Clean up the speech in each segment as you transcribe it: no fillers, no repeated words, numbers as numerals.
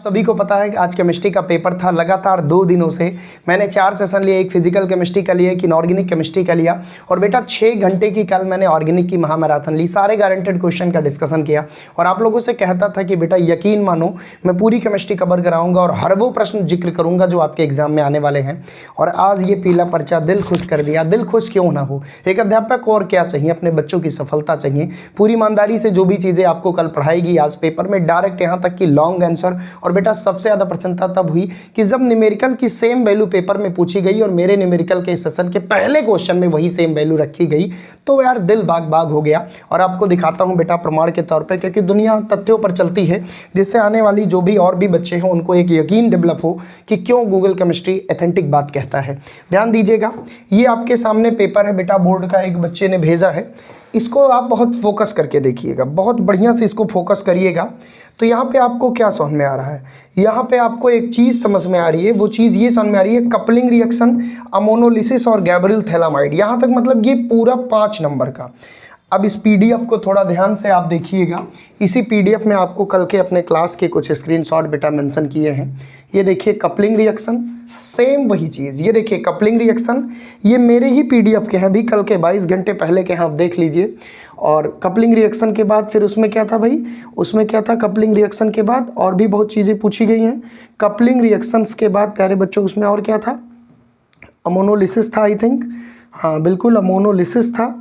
सभी को पता है कि आज केमिस्ट्री का पेपर था। लगातार 2 दिनों से मैंने 4 सेशन लिए, एक फिजिकल केमिस्ट्री का लिया, एक इनऑर्गेनिक केमिस्ट्री का लिया और बेटा 6 घंटे की कल मैंने ऑर्गेनिक की महामैराथन ली। सारे गारंटेड क्वेश्चन का डिस्कशन किया और आप लोगों से कहता था कि बेटा यकीन मानो मैं पूरी केमिस्ट्री कवर कराऊंगा और हर वो प्रश्न जिक्र करूंगा जो आपके एग्जाम में आने वाले हैं। और आज ये पीला पर्चा दिल खुश कर दिया। दिल खुश क्यों ना हो, एक अध्यापक को और क्या चाहिए, अपने बच्चों की सफलता चाहिए। पूरी ईमानदारी से जो भी चीज़ें आपको कल पढ़ाएगी आज पेपर में डायरेक्ट यहाँ तक कि लॉन्ग आंसर। और बेटा सबसे ज़्यादा प्रसन्नता तब हुई कि जब न्यूमेरिकल की सेम वैल्यू पेपर में पूछी गई और मेरे न्यूमेरिकल के सेशन के पहले क्वेश्चन में वही सेम वैल्यू रखी गई, तो यार दिल बाग बाग हो गया। और आपको दिखाता हूँ बेटा प्रमाण के तौर पे, क्योंकि दुनिया तथ्यों पर चलती है, जिससे आने वाली जो भी और भी बच्चे हैं उनको एक यकीन डेवलप हो कि क्यों गूगल केमिस्ट्री एथेंटिक बात कहता है। ध्यान दीजिएगा, ये आपके सामने पेपर है बेटा, बोर्ड का एक बच्चे ने भेजा है। इसको आप बहुत फोकस करके देखिएगा, बहुत बढ़िया से इसको फोकस करिएगा। तो यहाँ पे आपको क्या समझ में आ रहा है, यहाँ पे आपको एक चीज़ समझ में आ रही है। वो चीज़ ये समझ में आ रही है, कपलिंग रिएक्शन, अमोनोलिसिस और गैब्रियल थैलामाइड। यहाँ तक मतलब ये पूरा 5 नंबर का। अब इस पीडीएफ को थोड़ा ध्यान से आप देखिएगा। इसी पीडीएफ में आपको कल के अपने क्लास के कुछ स्क्रीनशॉट बेटा मेंशन किए हैं। ये देखिए कपलिंग रिएक्शन, सेम वही चीज़। ये देखिए कपलिंग रिएक्शन, ये मेरे ही पीडीएफ के हैं, अभी कल के 22 घंटे पहले के हैं, आप देख लीजिए। और कपलिंग रिएक्शन के बाद फिर उसमें क्या था भाई, उसमें क्या था, कपलिंग रिएक्शन के बाद और भी बहुत चीज़ें पूछी गई हैं। कपलिंग रिएक्शंस के बाद प्यारे बच्चों उसमें और क्या था, अमोनोलिसिस था आई थिंक, हाँ बिल्कुल अमोनोलिसिस था।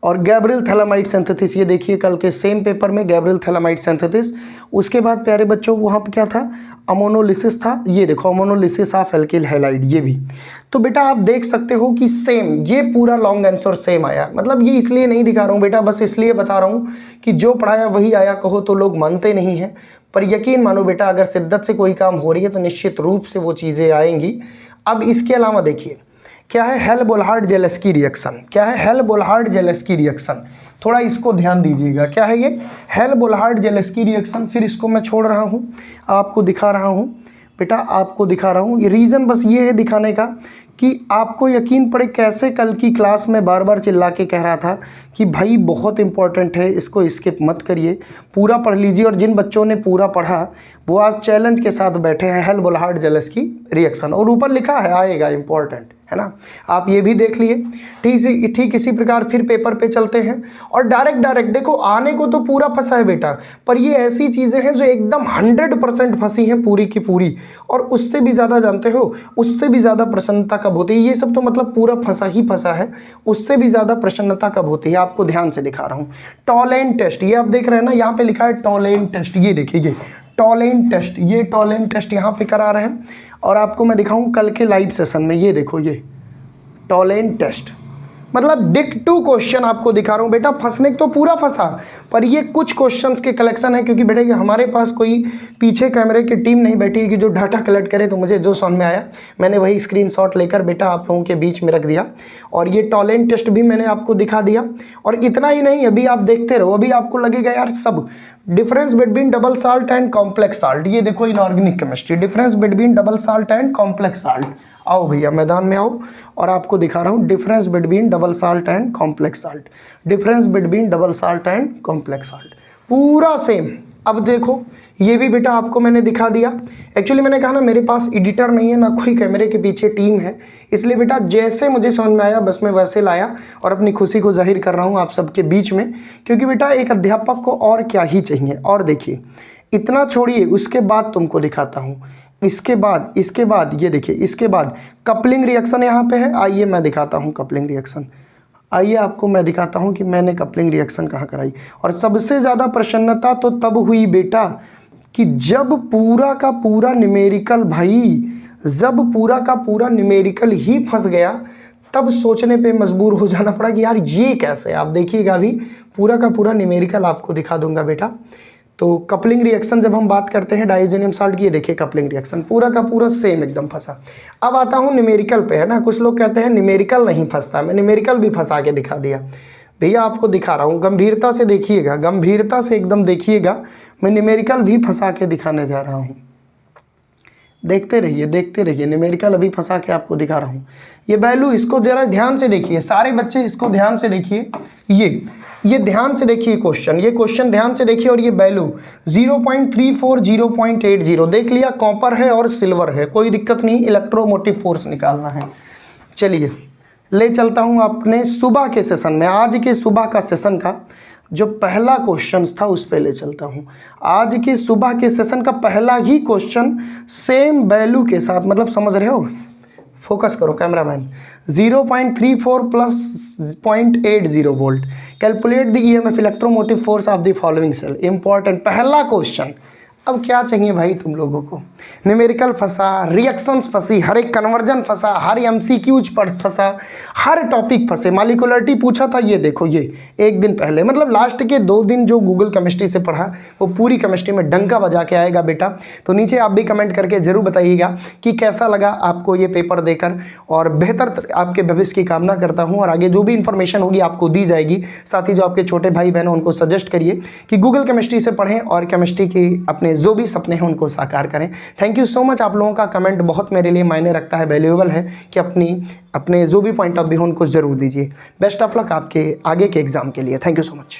और गैब्रियल थैलामाइड सिंथेसिस, ये देखिए कल के सेम पेपर में गैब्रियल थैलामाइड सिंथेसिस। उसके बाद प्यारे बच्चों वहाँ पर क्या था, अमोनोलिसिस था। ये देखो अमोनोलिसिस ऑफ एल्किल हैलाइड, ये भी। तो बेटा आप देख सकते हो कि सेम, ये पूरा लॉन्ग आंसर सेम आया। मतलब ये इसलिए नहीं दिखा रहा हूँ बेटा, बस इसलिए बता रहा हूँ कि जो पढ़ाया वही आया कहो तो लोग मानते नहीं हैं। पर यकीन मानो बेटा, अगर शिद्दत से कोई काम हो रही है तो निश्चित रूप से वो चीज़ें आएंगी। अब इसके अलावा देखिए क्या है, हेल-बोलहार्ड-ज़ेलेस्की रिएक्शन। क्या है, हेल-बोलहार्ड-ज़ेलेस्की रिएक्शन। थोड़ा इसको ध्यान दीजिएगा, क्या है ये, हेल-बोलहार्ड-ज़ेलेस्की रिएक्शन। फिर इसको मैं छोड़ रहा हूँ, आपको दिखा रहा हूँ बेटा, आपको दिखा रहा हूँ। ये रीज़न बस ये है दिखाने का कि आपको यकीन पड़े कैसे कल की क्लास में बार बार चिल्ला के कह रहा था कि भाई बहुत इंपॉर्टेंट है, इसको स्किप मत करिए, पूरा पढ़ लीजिए। और जिन बच्चों ने पूरा पढ़ा वो आज चैलेंज के साथ बैठे हैं, हेल-बोलहार्ड-ज़ेलेस्की रिएक्शन। और ऊपर लिखा है आएगा, इंपॉर्टेंट है ना, आप ये भी देख लिए। ठीक इसी प्रकार फिर पेपर पे चलते हैं। और डायरेक्ट देखो आने को तो पूरा फंसा है बेटा, पर ये ऐसी चीज़ें हैं जो एकदम 100% फंसी हैं पूरी की पूरी। और उससे भी ज़्यादा जानते हो, उससे भी ज़्यादा प्रसन्नता कब होती है, ये सब तो मतलब पूरा फंसा ही फंसा है, उससे भी ज़्यादा प्रसन्नता कब होती है आपको ध्यान से दिखा रहा हूँ। टॉलेंट टेस्ट, ये आप देख रहे हैं ना, यहाँ पे लिखा है टॉलेंट टेस्ट। ये देखिए टॉलेंट टेस्ट, ये टॉलेंट टेस्ट यहाँ पे करा रहे हैं। और आपको मैं दिखाऊं कल के लाइव सेशन में, ये देखो ये टॉलेंट टेस्ट, मतलब डिक टू क्वेश्चन आपको दिखा रहा हूँ बेटा। फंसने तो पूरा फंसा, पर ये कुछ क्वेश्चंस के कलेक्शन है, क्योंकि बेटा ये हमारे पास कोई पीछे कैमरे की टीम नहीं बैठी है कि जो डाटा कलेक्ट करे। तो मुझे जो समझ में आया मैंने वही स्क्रीनशॉट लेकर बेटा आप लोगों के बीच में रख दिया। और ये टॉलेंट टेस्ट भी मैंने आपको दिखा दिया। और इतना ही नहीं, अभी आप देखते रहो, अभी आपको लगेगा यार सब difference between double salt and complex salt. ये देखो inorganic chemistry, difference between double salt and complex salt. आओ भैया मैदान में आओ, और आपको दिखा रहा हूँ difference between double salt and complex salt, difference between double salt and complex salt, पूरा सेम। अब देखो ये भी बेटा आपको मैंने दिखा दिया। एक्चुअली मैंने कहा ना मेरे पास एडिटर नहीं है, ना कोई कैमरे के पीछे टीम है, इसलिए बेटा जैसे मुझे समझ में आया बस मैं वैसे लाया और अपनी खुशी को जाहिर कर रहा हूँ आप सबके बीच में। क्योंकि बेटा एक अध्यापक को और क्या ही चाहिए। और देखिए इतना छोड़िए, उसके बाद तुमको दिखाता हूँ। इसके बाद ये देखिए, इसके बाद कपलिंग रिएक्शन यहाँ पे है। आइए मैं दिखाता हूँ कपलिंग रिएक्शन, आइए आपको मैं दिखाता हूँ कि मैंने कपलिंग रिएक्शन कहाँ कराई। और सबसे ज़्यादा प्रसन्नता तो तब हुई बेटा कि जब पूरा का पूरा न्यूमेरिकल, भाई जब पूरा का पूरा न्यूमेरिकल ही फंस गया, तब सोचने पे मजबूर हो जाना पड़ा कि यार ये कैसे। आप देखिएगा अभी पूरा का पूरा न्यूमेरिकल आपको दिखा दूंगा बेटा। तो कपलिंग रिएक्शन जब हम बात करते हैं डाइज़ोनियम साल्ट की, ये देखिए कपलिंग रिएक्शन पूरा का पूरा सेम एकदम फंसा। अब आता हूँ न्यूमेरिकल पे, है ना, कुछ लोग कहते हैं न्यूमेरिकल नहीं फंसता, मैं न्यूमेरिकल भी फंसा के दिखा दिया भैया। आपको दिखा रहा हूँ, गंभीरता से देखिएगा, गंभीरता से एकदम देखिएगा, मैं न्यूमेरिकल भी फंसा के दिखाने जा रहा हूँ। देखते रहिए, न्यूमेरिकल अभी फंसा के आपको दिखा रहा हूँ। ये वैल्यू, इसको जरा ध्यान से देखिए, सारे बच्चे इसको ध्यान से देखिए, ये ध्यान से देखिए क्वेश्चन, ये क्वेश्चन ध्यान से देखिए। और ये वैल्यू 0.34 0.80 देख लिया, कॉपर है और सिल्वर है, कोई दिक्कत नहीं, इलेक्ट्रोमोटिव फोर्स निकालना है। चलिए ले चलता हूँ अपने सुबह के सेशन में, आज के सुबह का सेशन का जो पहला क्वेश्चन था उस पे ले चलता हूँ। आज के सुबह के सेशन का पहला ही क्वेश्चन सेम वैल्यू के साथ, मतलब समझ रहे हो, फोकस करो cameraman, 0.34 plus 0.80 volt, calculate the EMF electromotive force of the following cell. Important पहला क्वेश्चन। अब क्या चाहिए भाई तुम लोगों को, न्यूमेरिकल फंसा, रिएक्शंस फंसी, हर एक कन्वर्जन फंसा, हर एमसीक्यूज पर फंसा, हर टॉपिक फंसे, मॉलिक्यूलरिटी पूछा था, ये देखो ये एक दिन पहले, मतलब लास्ट के 2 दिन जो गूगल केमिस्ट्री से पढ़ा वो पूरी केमिस्ट्री में डंका बजा के आएगा बेटा। तो नीचे आप भी कमेंट करके ज़रूर बताइएगा कि कैसा लगा आपको ये पेपर देकर, और बेहतर आपके भविष्य की कामना करता हूँ। और आगे जो भी इन्फॉर्मेशन होगी आपको दी जाएगी। साथ ही जो आपके छोटे भाई बहन हैं उनको सजेस्ट करिए कि गूगल केमिस्ट्री से पढ़ें और केमिस्ट्री के अपने जो भी सपने हैं उनको साकार करें। थैंक यू सो मच, आप लोगों का कमेंट बहुत मेरे लिए मायने रखता है, वैल्यूएबल है, कि अपने जो भी पॉइंट ऑफ व्यू उनको ज़रूर दीजिए। बेस्ट ऑफ लक आपके आगे के एग्जाम के लिए। Thank you so much.